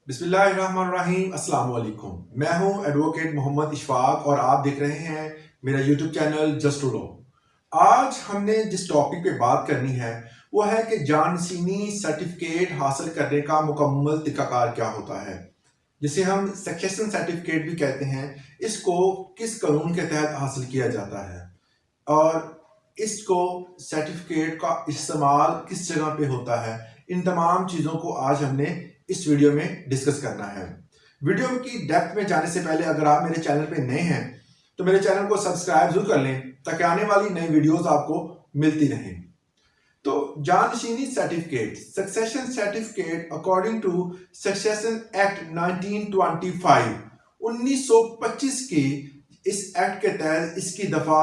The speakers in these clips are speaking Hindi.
बिस्मिल्लाहिर्रहमानिर्रहीम, अस्सलाम वालेकुम। मैं हूं एडवोकेट मोहम्मद इशफाक और आप देख रहे हैं मेरा यूट्यूब चैनल justtolaw। आज हमने जिस टॉपिक पे बात करनी है वो है कि जानशीनी सर्टिफिकेट हासिल करने का मुकम्मल तरीकाकार क्या होता है, जिसे हम सक्सेशन सर्टिफिकेट भी कहते हैं। इसको किस कानून के तहत हासिल किया जाता है और इसको सर्टिफिकेट का इस्तेमाल किस जगह पे होता है, इन तमाम चीज़ों को आज हमने इस वीडियो में डिस्कस करना है। वीडियो की डेप्थ में जाने से पहले अगर आप मेरे चैनल पे नए हैं तो मेरे चैनल को सब्सक्राइब जरूर कर लें ताकि आने वाली नई वीडियोस आपको मिलती रहें। तो जानशीनी certificate, succession certificate according to succession act 1925 के इस एक्ट के तहत इसकी दफा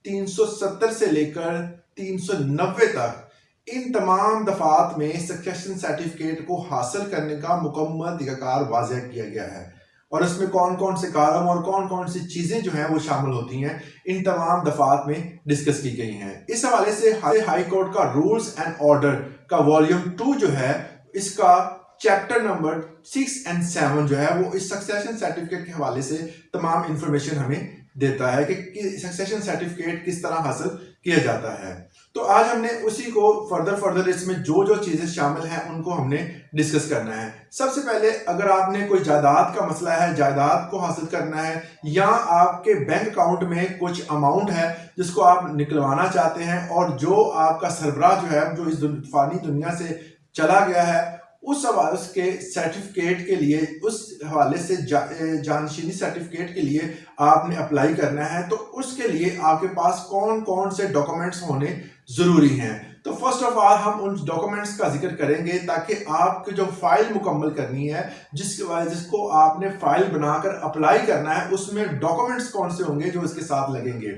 370 से लेकर 390 तक इन तमाम दफात में सक्सेशन सर्टिफिकेट को हासिल करने का मुकम्मल तरीकाकार वाज़ेह किया गया है और इसमें कौन कौन से कारम और कौन कौन सी चीज़ें जो हैं वो शामिल होती हैं, इन तमाम दफात में डिस्कस की गई हैं। इस हवाले से हाई कोर्ट का रूल्स एंड ऑर्डर का वॉल्यूम 2 जो है, इसका चैप्टर नंबर 6 और 7 जो है वो इस सक्सेशन सर्टिफिकेट के हवाले से तमाम इंफॉर्मेशन हमें देता है कि सक्सेशन सर्टिफिकेट किस तरह हासिल किया जाता है। तो आज हमने उसी को फर्दर इसमें जो चीजें शामिल हैं उनको हमने डिस्कस करना है। सबसे पहले अगर आपने कोई जायदाद का मसला है, जायदाद को हासिल करना है या आपके बैंक अकाउंट में कुछ अमाउंट है जिसको आप निकलवाना चाहते हैं और जो आपका सरबराह जो है जो इस फानी दुनिया से चला गया है, उस हवाले के सर्टिफिकेट के लिए, उस हवाले से जानशीनी सर्टिफिकेट के लिए आपने अप्लाई करना है। तो उसके लिए आपके पास कौन कौन से डॉक्यूमेंट्स होने जरूरी हैं। तो फर्स्ट ऑफ ऑल हम उन डॉक्यूमेंट्स का जिक्र करेंगे ताकि आपकी जो फाइल मुकम्मल करनी है, जिसको आपने फाइल बनाकर अप्लाई करना है, उसमें डॉक्यूमेंट्स कौन से होंगे जो इसके साथ लगेंगे।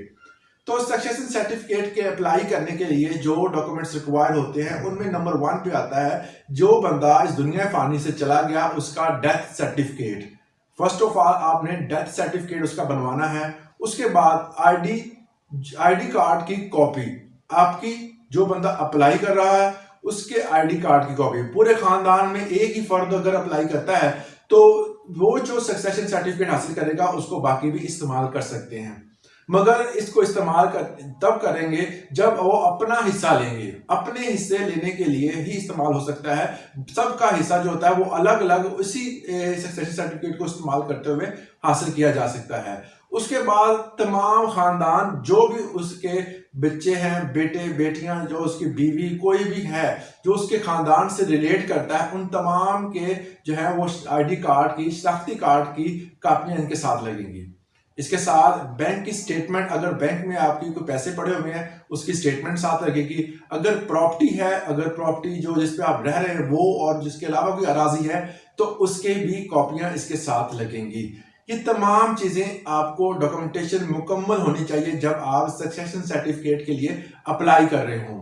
तो सक्सेशन सर्टिफिकेट के अप्लाई करने के लिए जो डॉक्यूमेंट्स रिक्वायर्ड होते हैं उनमें नंबर 1 पे आता है जो बंदा इस दुनिया फानी से चला गया उसका death certificate. First of all आपने डेथ सर्टिफिकेट उसका बनवाना है। उसके बाद आईडी कार्ड की कॉपी, आपकी जो बंदा अप्लाई कर रहा है उसके आईडी कार्ड की कॉपी। पूरे खानदान में एक ही फर्द अगर अप्लाई करता है तो वो जो सक्सेशन सर्टिफिकेट हासिल करेगा उसको बाकी भी इस्तेमाल कर सकते हैं, मगर इसको इस्तेमाल तब करेंगे जब वो अपना हिस्सा लेंगे। अपने हिस्से लेने के लिए ही इस्तेमाल हो सकता है। सबका हिस्सा जो होता है वो अलग अलग उसी सक्सेशन सर्टिफिकेट को इस्तेमाल करते हुए हासिल किया जा सकता है। उसके बाद तमाम खानदान, जो भी उसके बच्चे हैं, बेटे बेटियां, जो उसकी बीवी, कोई भी है जो उसके खानदान से रिलेट करता है, उन तमाम के जो है वो आईडी कार्ड की, शनाख्ती कार्ड की कापियां इनके साथ लगेंगी। इसके साथ बैंक की स्टेटमेंट, अगर बैंक में आपकी कोई पैसे पड़े हुए हैं उसकी स्टेटमेंट साथ लगेगी। अगर प्रॉपर्टी है, अगर प्रॉपर्टी जो जिस पे आप रह रहे हैं वो और जिसके अलावा कोई अराजी है तो उसके भी कॉपियां इसके साथ लगेंगी। ये तमाम चीजें आपको डॉक्यूमेंटेशन मुकम्मल होनी चाहिए जब आप सक्सेशन सर्टिफिकेट के लिए अप्लाई कर रहे हों।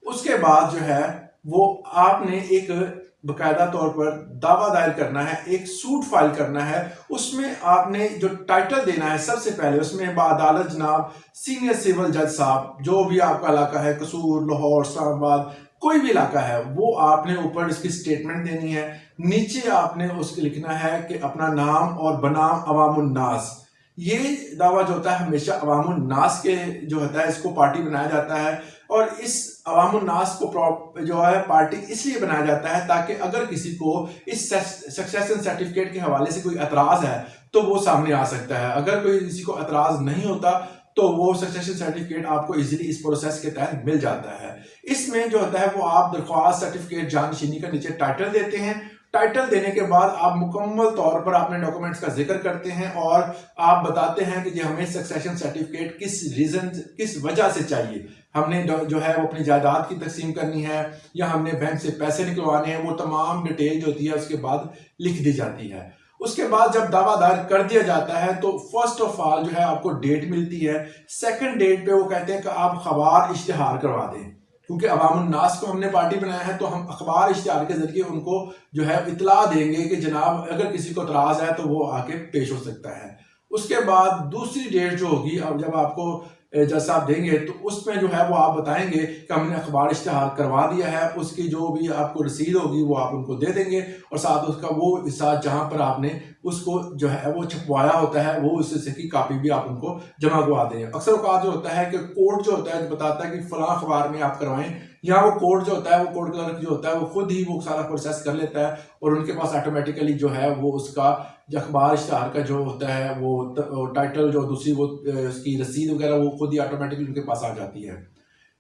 उसके बाद जो है वो आपने एक बकायदा तौर पर दावा दायर करना है, एक सूट फाइल करना है। उसमें आपने जो टाइटल देना है सबसे पहले, उसमें बाअदालत जनाब सीनियर सिविल जज साहब, जो भी आपका इलाका है, कसूर, लाहौर, इस्लामाबाद, कोई भी इलाका है, वो आपने ऊपर इसकी स्टेटमेंट देनी है। नीचे आपने उसके लिखना है कि अपना नाम और बनाम अवामुन्नास। ये दावा जो होता है हमेशा अवामुन्नास के जो होता है इसको पार्टी बनाया जाता है और इस अवामुन्नास को जो है पार्टी इसलिए बनाया जाता है ताकि अगर किसी को इस सक्सेशन सर्टिफिकेट के हवाले से कोई एतराज है तो वो सामने आ सकता है। अगर कोई किसी को एतराज नहीं होता तो वो सक्सेशन सर्टिफिकेट आपको इजीली इस प्रोसेस के तहत मिल जाता है। इसमें जो होता है वो आप दरख्वास्त सर्टिफिकेट जानशीनी का नीचे टाइटल देते हैं। टाइटल देने के बाद आप मुकम्मल तौर पर अपने डॉक्यूमेंट्स का जिक्र करते हैं और आप बताते हैं कि हमें सक्सेशन सर्टिफिकेट किस वजह से चाहिए। हमने जो है वो अपनी जायदाद की तकसीम करनी है या हमने बैंक से पैसे निकलवाने हैं, वो तमाम डिटेल जो होती है उसके बाद लिख दी जाती है। उसके बाद जब दावा दायर कर दिया जाता है तो फर्स्ट ऑफ ऑल जो है आपको डेट मिलती है। सेकंड डेट पे वो कहते हैं कि आप अखबार इश्तिहार करवा दें, क्योंकि अवामुन्नास को हमने पार्टी बनाया है तो हम अखबार इश्तिहार के जरिए उनको जो है इतला देंगे कि जनाब अगर किसी को इतराज है तो वो आके पेश हो सकता है। उसके बाद दूसरी डेट जो होगी, अब जब आपको जज साहब देंगे तो उसमें जो है वो आप बताएंगे कि हमने अखबार इश्तिहार करवा दिया है, उसकी जो भी आपको रसीद होगी वो आप उनको दे देंगे और साथ उसका वो हिस्सा जहां पर आपने उसको जो है वो छपवाया होता है वो उस हिस्से की कापी भी आप उनको जमा करवा देंगे। अक्सर औकात जो होता है कि कोर्ट जो होता है जो बताता है कि फलां अखबार में आप करवाएं, या वो कोर्ट जो होता है वो कोर्ट क्लर्क जो होता है वो खुद ही वो सारा प्रोसेस कर लेता है और उनके पास ऑटोमेटिकली जो है वो उसका जो अखबार इश्तिहार का जो होता है वो टाइटल जो दूसरी वो उसकी रसीद वगैरह वो खुद ही ऑटोमेटिकली उनके पास आ जाती है।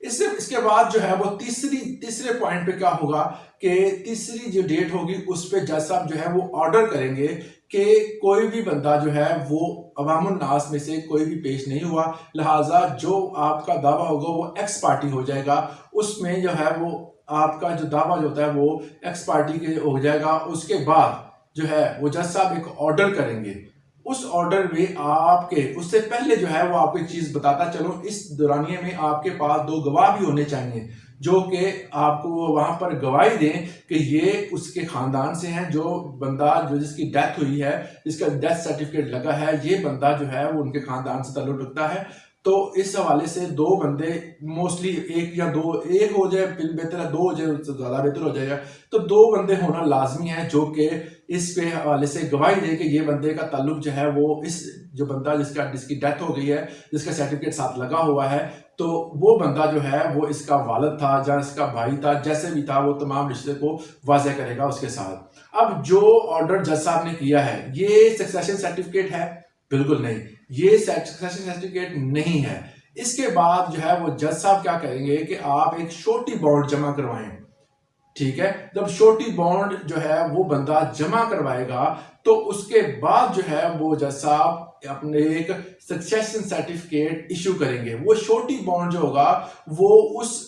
इसके बाद जो है वो तीसरे पॉइंट पे क्या होगा कि तीसरी जो डेट होगी उस पे जज साहब जो है वो ऑर्डर करेंगे कि कोई भी बंदा जो है वो अवामुन नास में से कोई भी पेश नहीं हुआ, लिहाजा जो आपका दावा होगा वो एक्स पार्टी हो जाएगा, उसमें जो है वो आपका जो दावा जो होता है वो एक्स पार्टी के हो जाएगा। उसके बाद जो है वो जज साहब एक ऑर्डर करेंगे, उस ऑर्डर में आपके उससे पहले जो है वो आपको एक चीज बताता चलो, इस दौरानिए में आपके पास 2 गवाह भी होने चाहिए जो कि आपको वहां पर गवाही दें कि ये उसके खानदान से हैं, जो बंदा जो जिसकी डेथ हुई है, जिसका डेथ सर्टिफिकेट लगा है, ये बंदा जो है वो उनके खानदान से ताल्लुक रखता है। तो इस हवाले से 2 बंदे मोस्टली एक या 2, एक हो जाए बेहतर है, 2 हो जाए उससे ज्यादा बेहतर हो जाएगा, तो 2 बंदे होना लाजमी है जो कि इस पे हवाले से गवाही दे कि ये बंदे का ताल्लुक जो है वो इस जो बंदा जिसकी डेथ हो गई है, जिसका सर्टिफिकेट साथ लगा हुआ है, तो वो बंदा जो है वो इसका वालिद था या इसका भाई था, जैसे भी था वो तमाम रिश्ते को वाज़ेह करेगा उसके साथ। अब जो ऑर्डर जज साहब ने किया है ये सक्सेशन सर्टिफिकेट है? बिल्कुल नहीं, ये सक्सेशन सर्टिफिकेट नहीं है। इसके बाद जो है वो जज साहब क्या करेंगे कि आप एक छोटी बॉन्ड जमा करवाएं, ठीक है। जब छोटी बॉन्ड जो है वो बंदा जमा करवाएगा तो उसके बाद जो है वो जज साहब अपने एक सक्सेशन सर्टिफिकेट इशू करेंगे। वो छोटी बॉन्ड जो होगा वो उस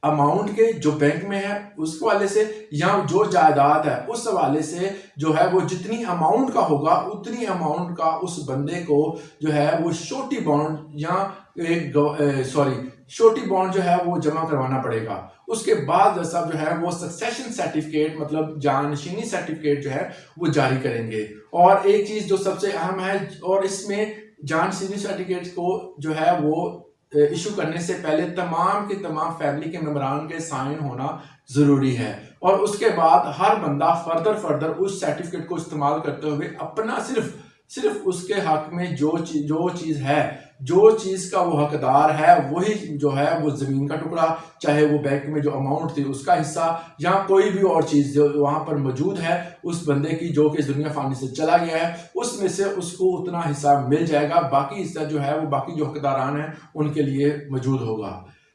अमाउंट के जो बैंक में है उस हवाले से या जो जायदाद है उस हवाले से जो है वो जितनी अमाउंट का होगा उतनी अमाउंट का उस बंदे को जो है वो छोटी बॉन्ड या एक छोटी बॉन्ड जो है वो जमा करवाना पड़ेगा। उसके बाद साहब जो है वो सक्सेशन सर्टिफिकेट मतलब जानशीनी सर्टिफिकेट जो है वो जारी करेंगे। और एक चीज जो सबसे अहम है, और इसमें जानशीनी सर्टिफिकेट को जो है वो इशू करने से पहले तमाम के तमाम फैमिली के मेंबरान के साइन होना जरूरी है। और उसके बाद हर बंदा फर्दर उस सर्टिफिकेट को इस्तेमाल करते हुए अपना सिर्फ उसके हक में जो चीज है, जो चीज का वो हकदार है वही जो है वो जमीन का टुकड़ा, चाहे वो बैंक में जो अमाउंट थी उसका हिस्सा या कोई भी और चीज जो वहां पर मौजूद है उस बंदे की जो कि दुनिया फानी से चला गया है उसमें से उसको उतना हिस्सा मिल जाएगा, बाकी हिस्सा जो है वो बाकी जो हकदारान है उनके लिए मौजूद होगा।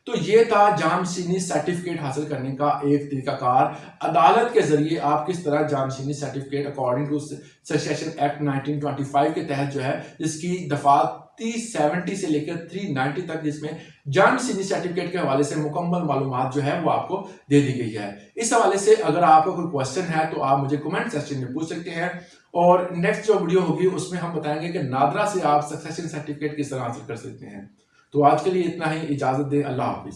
तो ये था जानशीनी सर्टिफिकेट हासिल करने का एक तरीकाकार, अदालत के जरिए आप किस तरह जानशीनी certificate according to succession act 1925 के तहत जो है जिसकी दफात 370 से लेकर 390 तक जिसमें जानशीनी सर्टिफिकेट के हवाले से मुकम्मल मालूमात जो है वो आपको दे दी गई है। इस हवाले से अगर आपका कोई क्वेश्चन है तो आप मुझे कमेंट सेक्शन में पूछ सकते हैं और नेक्स्ट जो वीडियो होगी उसमें हम बताएंगे कि नादरा से आप सक्सेशन सर्टिफिकेट किस तरह हासिल कर सकते हैं। तो आज के लिए इतना ही, इजाजत दें, अल्लाह हाफिज।